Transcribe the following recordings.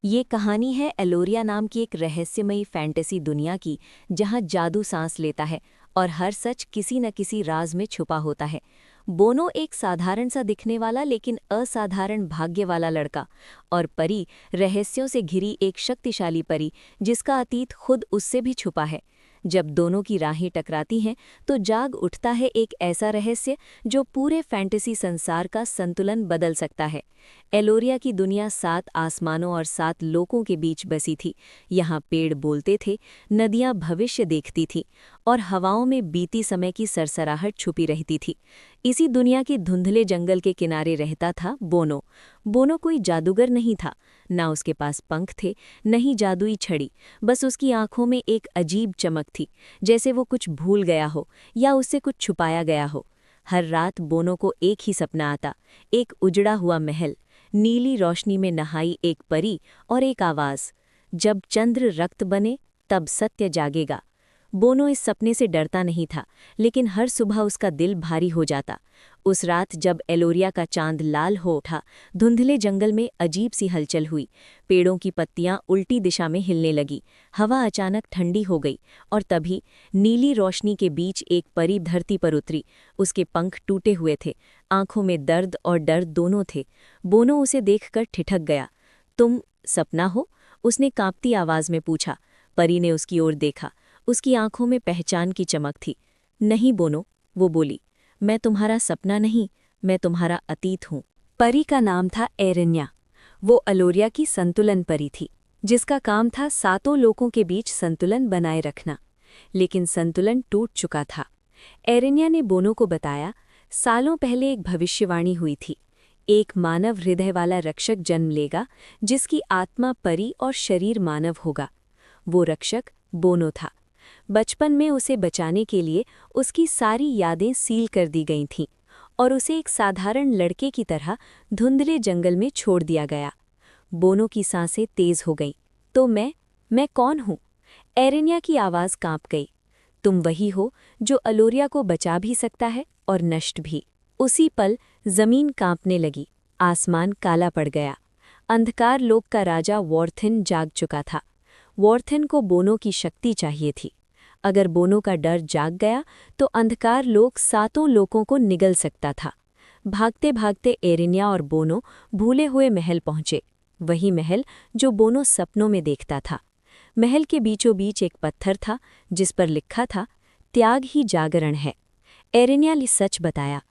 ये कहानी है एलोरिया नाम की एक रहस्यमयी फैंटेसी दुनिया की, जहां जादू सांस लेता है और हर सच किसी न किसी राज में छुपा होता है। बोनो एक साधारण सा दिखने वाला लेकिन असाधारण भाग्य वाला लड़का, और परी रहस्यों से घिरी एक शक्तिशाली परी जिसका अतीत खुद उससे भी छुपा है। जब दोनों की राहें टकराती हैं तो जाग उठता है एक ऐसा रहस्य जो पूरे फैंटेसी संसार का संतुलन बदल सकता है। एलोरिया की दुनिया 7 आसमानों और 7 लोकों के बीच बसी थी। यहाँ पेड़ बोलते थे, नदियाँ भविष्य देखती थीं और हवाओं में बीती समय की सरसराहट छुपी रहती थी। इसी दुनिया के धुंधले जंगल के किनारे रहता था बोनो। बोनो कोई जादूगर नहीं था, ना उसके पास पंख थे, न ही जादुई छड़ी। बस उसकी आंखों में एक अजीब चमक थी, जैसे वो कुछ भूल गया हो या उससे कुछ छुपाया गया हो। हर रात बोनो को एक ही सपना आता, एक उजड़ा हुआ महल, नीली रोशनी में नहाई एक परी और एक आवाज़, जब चंद्र रक्त बने तब सत्य जागेगा। बोनो इस सपने से डरता नहीं था, लेकिन हर सुबह उसका दिल भारी हो जाता। उस रात जब एलोरिया का चांद लाल हो उठा, धुंधले जंगल में अजीब सी हलचल हुई। पेड़ों की पत्तियां उल्टी दिशा में हिलने लगी, हवा अचानक ठंडी हो गई और तभी नीली रोशनी के बीच एक परी धरती पर उतरी। उसके पंख टूटे हुए थे, आंखों में दर्द और डर दोनों थे। बोनो उसे देखकर ठिठक गया। तुम सपना हो? उसने कांपती आवाज में पूछा। परी ने उसकी ओर देखा, उसकी आंखों में पहचान की चमक थी। नहीं बोनो, वो बोली, मैं तुम्हारा सपना नहीं, मैं तुम्हारा अतीत हूँ। परी का नाम था एरिन्या। वो एलोरिया की संतुलन परी थी, जिसका काम था 7 लोकों के बीच संतुलन बनाए रखना। लेकिन संतुलन टूट चुका था। एरिन्या ने बोनो को बताया, सालों पहले एक भविष्यवाणी हुई थी। एक मानव हृदय वाला रक्षक जन्म लेगा, जिसकी आत्मा परी और शरीर मानव होगा। वो रक्षक बोनो था। बचपन में उसे बचाने के लिए उसकी सारी यादें सील कर दी गई थीं और उसे एक साधारण लड़के की तरह धुंधले जंगल में छोड़ दिया गया। बोनो की सांसें तेज हो गईं। तो मैं कौन हूँ? एरिन्या की आवाज़ कांप गई। तुम वही हो जो एलोरिया को बचा भी सकता है और नष्ट भी। उसी पल जमीन कांपने लगी, आसमान काला पड़ गया। अंधकार लोक का राजा वॉर्थिन जाग चुका था। वॉर्थिन को बोनो की शक्ति चाहिए थी। अगर बोनो का डर जाग गया तो अंधकार लोक 7 लोकों को निगल सकता था। भागते भागते एरिन्या और बोनो भूले हुए महल पहुंचे, वही महल जो बोनो सपनों में देखता था। महल के बीचों बीच एक पत्थर था जिस पर लिखा था, त्याग ही जागरण है। एरिन्या ने सच बताया।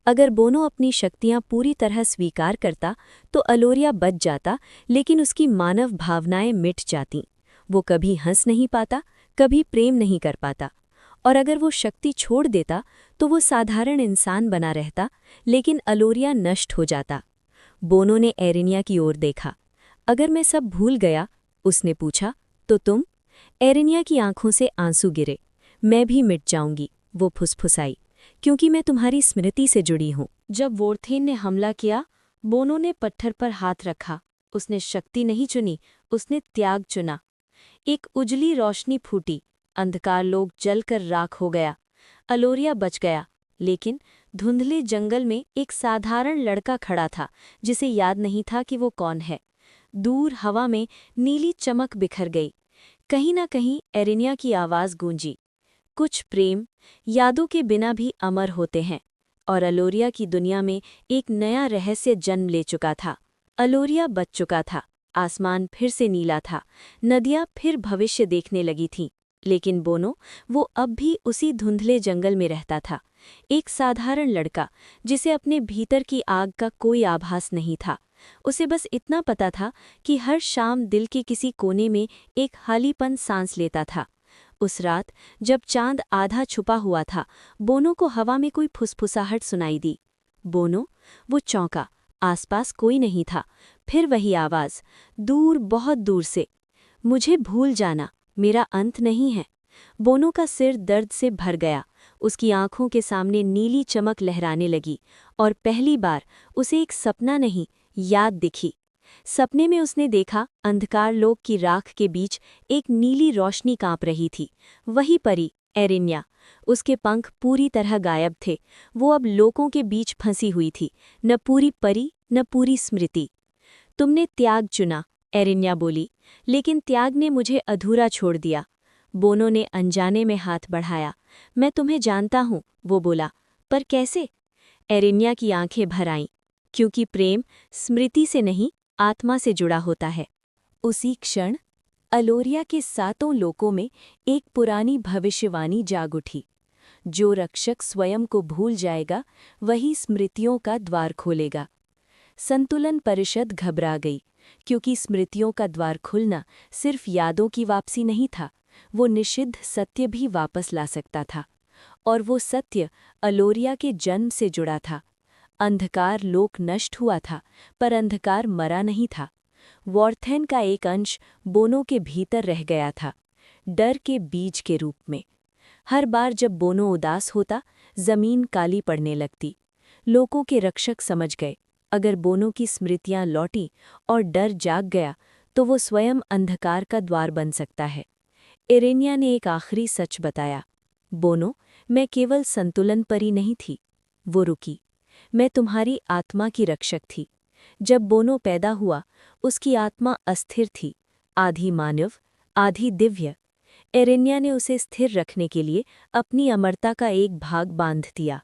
अगर बोनो अपनी शक्तियां पूरी तरह स्वीकार करता तो एलोरिया बच जाता, लेकिन उसकी मानव भावनाएं मिट जातीं। वो कभी हंस नहीं पाता, कभी प्रेम नहीं कर पाता। और अगर वो शक्ति छोड़ देता तो वो साधारण इंसान बना रहता, लेकिन एलोरिया नष्ट हो जाता। बोनो ने एरिन्या की ओर देखा। अगर मैं सब भूल गया, उसने पूछा, तो तुम? एरिन्या की आंखों से आंसू गिरे। मैं भी मिट जाऊंगी, वो फुसफुसाई, क्योंकि मैं तुम्हारी स्मृति से जुड़ी हूँ। जब वॉर्थिन ने हमला किया, बोनो ने पत्थर पर हाथ रखा। उसने शक्ति नहीं चुनी, उसने त्याग चुना। एक उजली रोशनी फूटी, अंधकार लोक जलकर राख हो गया। एलोरिया बच गया, लेकिन धुंधले जंगल में एक साधारण लड़का खड़ा था जिसे याद नहीं था कि वो कौन है। दूर हवा में नीली चमक बिखर गई। कहीं ना कहीं एरिन्या की आवाज़ गूंजी, कुछ प्रेम यादों के बिना भी अमर होते हैं। और एलोरिया की दुनिया में एक नया रहस्य जन्म ले चुका था। एलोरिया बच चुका था, आसमान फिर से नीला था, नदियाँ फिर भविष्य देखने लगी थीं। लेकिन बोनो, वो अब भी उसी धुंधले जंगल में रहता था। एक साधारण लड़का जिसे अपने भीतर की आग का कोई आभास नहीं था। उसे बस इतना पता था कि हर शाम दिल के किसी कोने में एक खालीपन सांस लेता था। उस रात जब चांद आधा छुपा हुआ था, बोनो को हवा में कोई फुसफुसाहट सुनाई दी। बोनो, वो चौंका। आसपास कोई नहीं था। फिर वही आवाज़, दूर बहुत दूर से, मुझे भूल जाना, मेरा अंत नहीं है। बोनो का सिर दर्द से भर गया। उसकी आंखों के सामने नीली चमक लहराने लगी और पहली बार उसे एक सपना नहीं, याद दिखी। सपने में उसने देखा, अंधकार लोक की राख के बीच एक नीली रोशनी कांप रही थी। वही परी एरिन्या। उसके पंख पूरी तरह गायब थे। वो अब लोकों के बीच फंसी हुई थी, न पूरी परी न पूरी स्मृति। तुमने त्याग चुना, एरिन्या बोली, लेकिन त्याग ने मुझे अधूरा छोड़ दिया। बोनो ने अनजाने में हाथ बढ़ाया। मैं तुम्हें जानता हूँ, वो बोला, पर कैसे? एरिन्या की आंखें भर आईं, क्योंकि प्रेम स्मृति से नहीं, आत्मा से जुड़ा होता है। उसी क्षण अलोरिया के सातों लोकों में एक पुरानी भविष्यवाणी जाग उठी। जो रक्षक स्वयं को भूल जाएगा, वही स्मृतियों का द्वार खोलेगा। संतुलन परिषद घबरा गई, क्योंकि स्मृतियों का द्वार खुलना सिर्फ यादों की वापसी नहीं था, वो निषिद्ध सत्य भी वापस ला सकता था। और वो सत्य अलोरिया के जन्म से जुड़ा था। अंधकार लोक नष्ट हुआ था, पर अंधकार मरा नहीं था। वॉर्थेन का एक अंश बोनो के भीतर रह गया था, डर के बीज के रूप में। हर बार जब बोनो उदास होता, जमीन काली पड़ने लगती। लोगों के रक्षक समझ गए, अगर बोनो की स्मृतियां लौटी और डर जाग गया, तो वो स्वयं अंधकार का द्वार बन सकता है। एरेनिया ने एक आखिरी सच बताया, बोनो, मैं केवल संतुलन परी नहीं थी। वो रुकी। मैं तुम्हारी आत्मा की रक्षक थी। जब बोनो पैदा हुआ, उसकी आत्मा अस्थिर थी, आधी मानव, आधी दिव्य। एरेन्या ने उसे स्थिर रखने के लिए अपनी अमरता का एक भाग बांध दिया।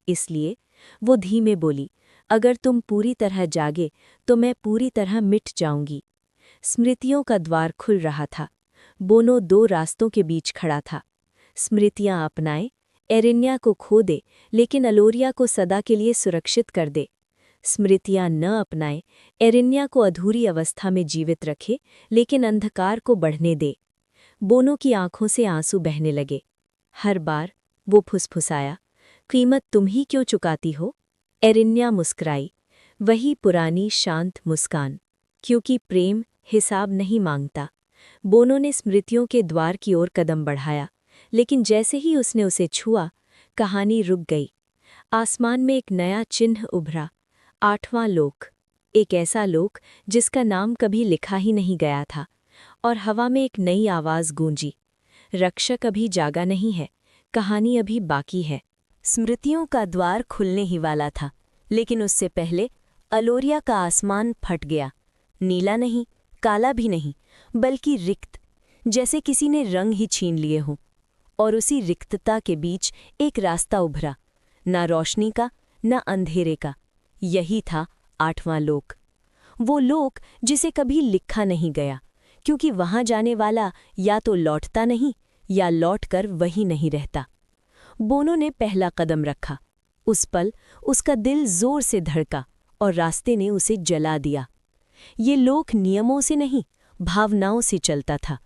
इसलिए वो धीमे बोली, अगर तुम पूरी तरह जागे तो मैं पूरी तरह मिट जाऊंगी। स्मृतियों का द्वार खुल रहा था। बोनो दो रास्तों के बीच खड़ा था। स्मृतियां अपनाए, एरेन्या को खो दे, लेकिन अलोरिया को सदा के लिए सुरक्षित कर दे। स्मृतियां न अपनाए, एरेन्या को अधूरी अवस्था में जीवित रखे, लेकिन अंधकार को बढ़ने दे। बोनो की आंखों से आंसू बहने लगे। हर बार वो फुसफुसाया, कीमत तुम ही क्यों चुकाती हो? एरेन्या मुस्कुराई, वही पुरानी शांत मुस्कान, क्योंकि प्रेम हिसाब नहीं मांगता। बोनो ने स्मृतियों के द्वार की ओर कदम बढ़ाया, लेकिन जैसे ही उसने उसे छुआ, कहानी रुक गई। आसमान में एक नया चिन्ह उभरा, 8वां लोक, एक ऐसा लोक जिसका नाम कभी लिखा ही नहीं गया था। और हवा में एक नई आवाज़ गूंजी, रक्षक अभी जागा नहीं है, कहानी अभी बाकी है। स्मृतियों का द्वार खुलने ही वाला था, लेकिन उससे पहले अलोरिया का आसमान फट गया। नीला नहीं, काला भी नहीं, बल्कि रिक्त, जैसे किसी ने रंग ही छीन लिए हों। और उसी रिक्तता के बीच एक रास्ता उभरा, ना रोशनी का, ना अंधेरे का। यही था 8वां लोक। वो लोक जिसे कभी लिखा नहीं गया, क्योंकि वहां जाने वाला या तो लौटता नहीं, या लौटकर वही नहीं रहता। बोनो ने पहला कदम रखा। उस पल उसका दिल जोर से धड़का और रास्ते ने उसे जला दिया। ये लोक नियमों से नहीं, भावनाओं से चलता था।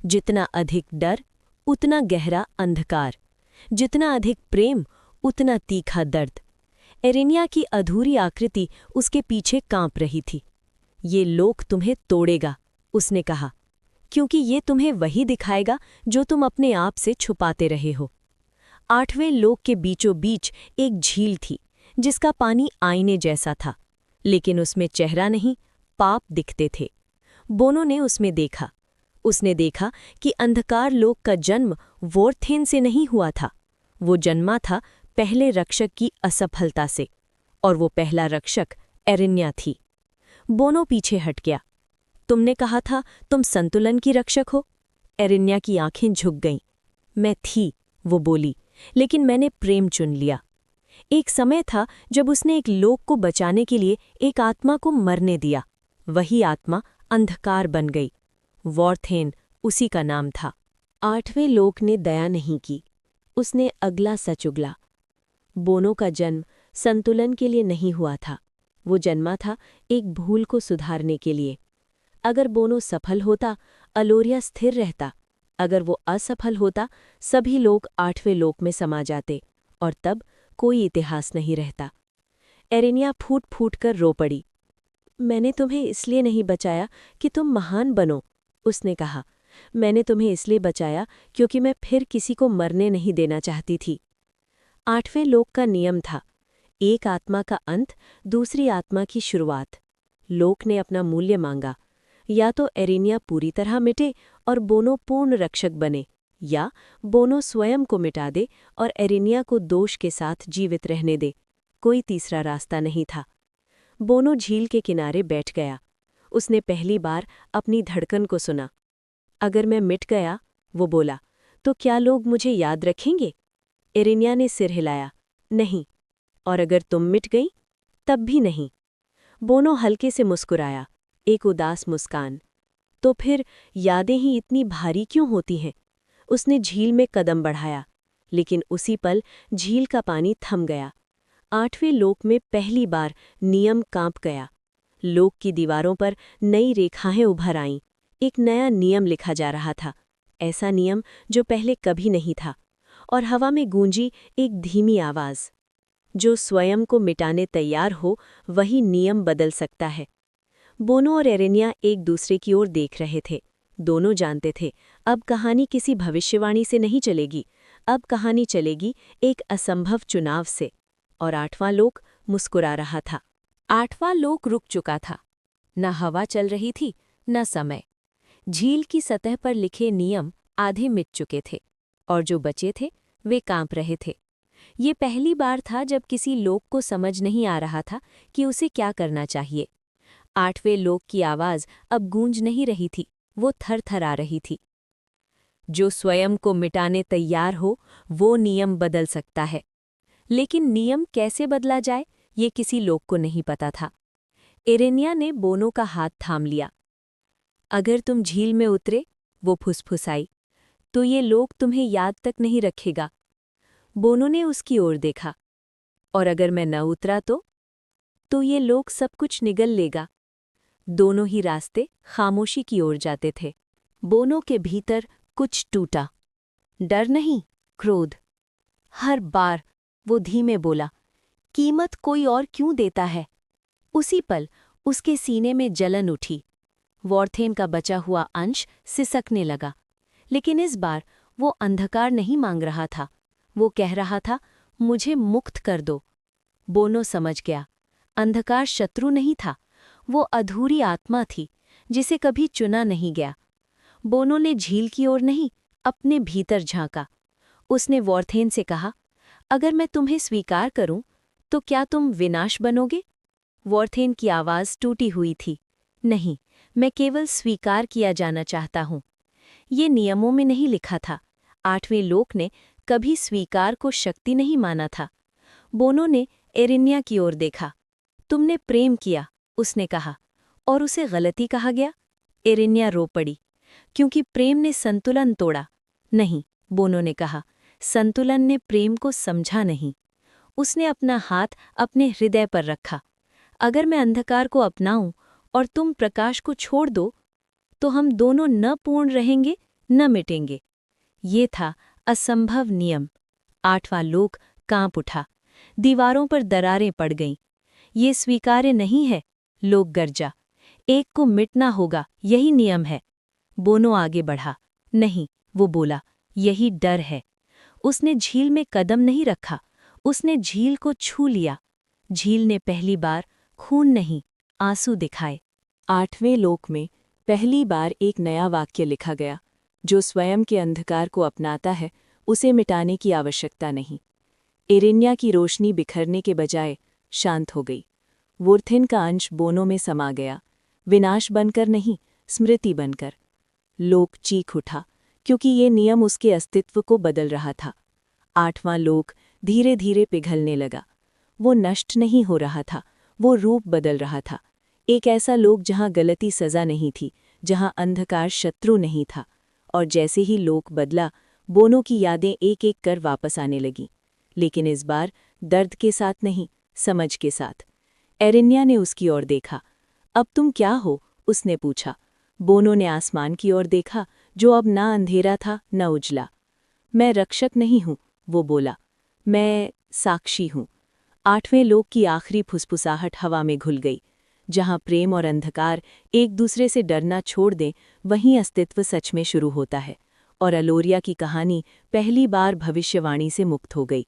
जितना अधिक डर, उतना गहरा अंधकार। जितना अधिक प्रेम, उतना तीखा दर्द। एरेन्या की अधूरी आकृति उसके पीछे कांप रही थी। ये लोक तुम्हें तोड़ेगा, उसने कहा, क्योंकि ये तुम्हें वही दिखाएगा जो तुम अपने आप से छुपाते रहे हो। 8वें लोक के बीचों बीच एक झील थी, जिसका पानी आईने जैसा था, लेकिन उसमें चेहरा नहीं, पाप दिखते थे। बोनो ने उसमें देखा। उसने देखा कि अंधकार लोक का जन्म वॉर्थेन से नहीं हुआ था। वो जन्मा था पहले रक्षक की असफलता से, और वो पहला रक्षक एरेन्या थी। बोनो पीछे हट गया। तुमने कहा था तुम संतुलन की रक्षक हो। एरेन्या की आंखें झुक गईं। मैं थी, वो बोली, लेकिन मैंने प्रेम चुन लिया। एक समय था जब उसने एक लोक को बचाने के लिए एक आत्मा को मरने दिया। वही आत्मा अंधकार बन गई। वॉर्थेन उसी का नाम था। 8वें लोक ने दया नहीं की। उसने अगला सच उगला। बोनो का जन्म संतुलन के लिए नहीं हुआ था। वो जन्मा था एक भूल को सुधारने के लिए। अगर बोनो सफल होता, अलोरिया स्थिर रहता। अगर वो असफल होता, सभी लोग 8वें लोक में समा जाते, और तब कोई इतिहास नहीं रहता। एरेन्या फूट फूट कर रो पड़ी। मैंने तुम्हें इसलिए नहीं बचाया कि तुम महान बनो, उसने कहा। मैंने तुम्हें इसलिए बचाया क्योंकि मैं फिर किसी को मरने नहीं देना चाहती थी। 8वें लोक का नियम था, एक आत्मा का अंत, दूसरी आत्मा की शुरुआत। लोक ने अपना मूल्य मांगा, या तो एरेन्या पूरी तरह मिटे और बोनो पूर्ण रक्षक बने, या बोनो स्वयं को मिटा दे और एरेन्या को दोष के साथ जीवित रहने दे। कोई तीसरा रास्ता नहीं था। बोनो झील के किनारे बैठ गया। उसने पहली बार अपनी धड़कन को सुना। अगर मैं मिट गया, वो बोला, तो क्या लोग मुझे याद रखेंगे? एरेनिया ने सिर हिलाया। नहीं। और अगर तुम मिट गई? तब भी नहीं। बोनो हल्के से मुस्कुराया, एक उदास मुस्कान। तो फिर यादें ही इतनी भारी क्यों होती हैं? उसने झील में कदम बढ़ाया, लेकिन उसी पल झील का पानी थम गया। 8वें लोक में पहली बार नियम कांप गया। लोक की दीवारों पर नई रेखाएं उभर आईं। एक नया नियम लिखा जा रहा था, ऐसा नियम जो पहले कभी नहीं था। और हवा में गूंजी एक धीमी आवाज, जो स्वयं को मिटाने तैयार हो वही नियम बदल सकता है। बोनो और एरेनिया एक दूसरे की ओर देख रहे थे। दोनों जानते थे, अब कहानी किसी भविष्यवाणी से नहीं चलेगी, अब कहानी चलेगी एक असंभव चुनाव से। और 8वां लोक मुस्कुरा रहा था। 8वां लोक रुक चुका था। न हवा चल रही थी, न समय। झील की सतह पर लिखे नियम आधे मिट चुके थे, और जो बचे थे वे कांप रहे थे। ये पहली बार था जब किसी लोक को समझ नहीं आ रहा था कि उसे क्या करना चाहिए। 8वें लोक की आवाज अब गूंज नहीं रही थी, वो थरथरा रही थी। जो स्वयं को मिटाने तैयार हो वो नियम बदल सकता है। लेकिन नियम कैसे बदला जाए, ये किसी लोक को नहीं पता था। एरेनिया ने बोनो का हाथ थाम लिया। अगर तुम झील में उतरे, वो फुसफुसाई, तो ये लोक तुम्हें याद तक नहीं रखेगा। बोनो ने उसकी ओर देखा। और अगर मैं न उतरा तो ये लोक सब कुछ निगल लेगा। दोनों ही रास्ते खामोशी की ओर जाते थे। बोनो के भीतर कुछ टूटा। डर नहीं, क्रोध। हर बार वो धीमे बोला, कीमत कोई और क्यों देता है? उसी पल उसके सीने में जलन उठी। वॉर्थेन का बचा हुआ अंश सिसकने लगा। लेकिन इस बार वो अंधकार नहीं मांग रहा था, वो कह रहा था, मुझे मुक्त कर दो। बोनो समझ गया, अंधकार शत्रु नहीं था, वो अधूरी आत्मा थी जिसे कभी चुना नहीं गया। बोनो ने झील की ओर नहीं, अपने भीतर झांका। उसने वॉर्थेन से कहा, अगर मैं तुम्हें स्वीकार करूं, तो क्या तुम विनाश बनोगे? वॉर्थेन की आवाज टूटी हुई थी। नहीं, मैं केवल स्वीकार किया जाना चाहता हूं। ये नियमों में नहीं लिखा था। 8वें लोक ने कभी स्वीकार को शक्ति नहीं माना था। बोनो ने एरेनिया की ओर देखा। तुमने प्रेम किया, उसने कहा, और उसे गलती कहा गया? एरेनिया रो पड़ी, क्योंकि प्रेम ने संतुलन तोड़ा। नहीं, बोनो ने कहा, संतुलन ने प्रेम को समझा नहीं। उसने अपना हाथ अपने हृदय पर रखा। अगर मैं अंधकार को अपनाऊं और तुम प्रकाश को छोड़ दो, तो हम दोनों न पूर्ण रहेंगे न मिटेंगे। ये था असंभव नियम। 8वां लोक कांप उठा। दीवारों पर दरारें पड़ गईं। ये स्वीकार्य नहीं है, लोग गरजा। एक को मिटना होगा, यही नियम है। बोनो आगे बढ़ा। नहीं, वो बोला, यही डर है। उसने झील में कदम नहीं रखा, उसने झील को छू लिया। झील ने पहली बार खून नहीं, आंसू दिखाए। 8वें लोक में पहली बार एक नया वाक्य लिखा गया, जो स्वयं के अंधकार को अपनाता है, उसे मिटाने की आवश्यकता नहीं। एरेनिया की रोशनी बिखरने के बजाय शांत हो गई। वॉर्थेन का अंश बोनो में समा गया, विनाश बनकर नहीं, स्मृति बनकर। लोक चीख उठा, क्योंकि ये नियम उसके अस्तित्व को बदल रहा था। 8वां लोक धीरे धीरे पिघलने लगा। वो नष्ट नहीं हो रहा था, वो रूप बदल रहा था। एक ऐसा लोक जहां गलती सजा नहीं थी, जहां अंधकार शत्रु नहीं था। और जैसे ही लोक बदला, बोनो की यादें एक एक कर वापस आने लगीं। लेकिन इस बार दर्द के साथ नहीं, समझ के साथ। एरेनिया ने उसकी ओर देखा। अब तुम क्या हो? उसने पूछा। बोनो ने आसमान की ओर देखा, जो अब ना अंधेरा था न उजला। मैं रक्षक नहीं हूं, वो बोला, मैं साक्षी हूं। 8वें लोक की आखिरी फुसफुसाहट हवा में घुल गई। जहां प्रेम और अंधकार एक दूसरे से डरना छोड़ दें, वहीं अस्तित्व सच में शुरू होता है। और अलोरिया की कहानी पहली बार भविष्यवाणी से मुक्त हो गई।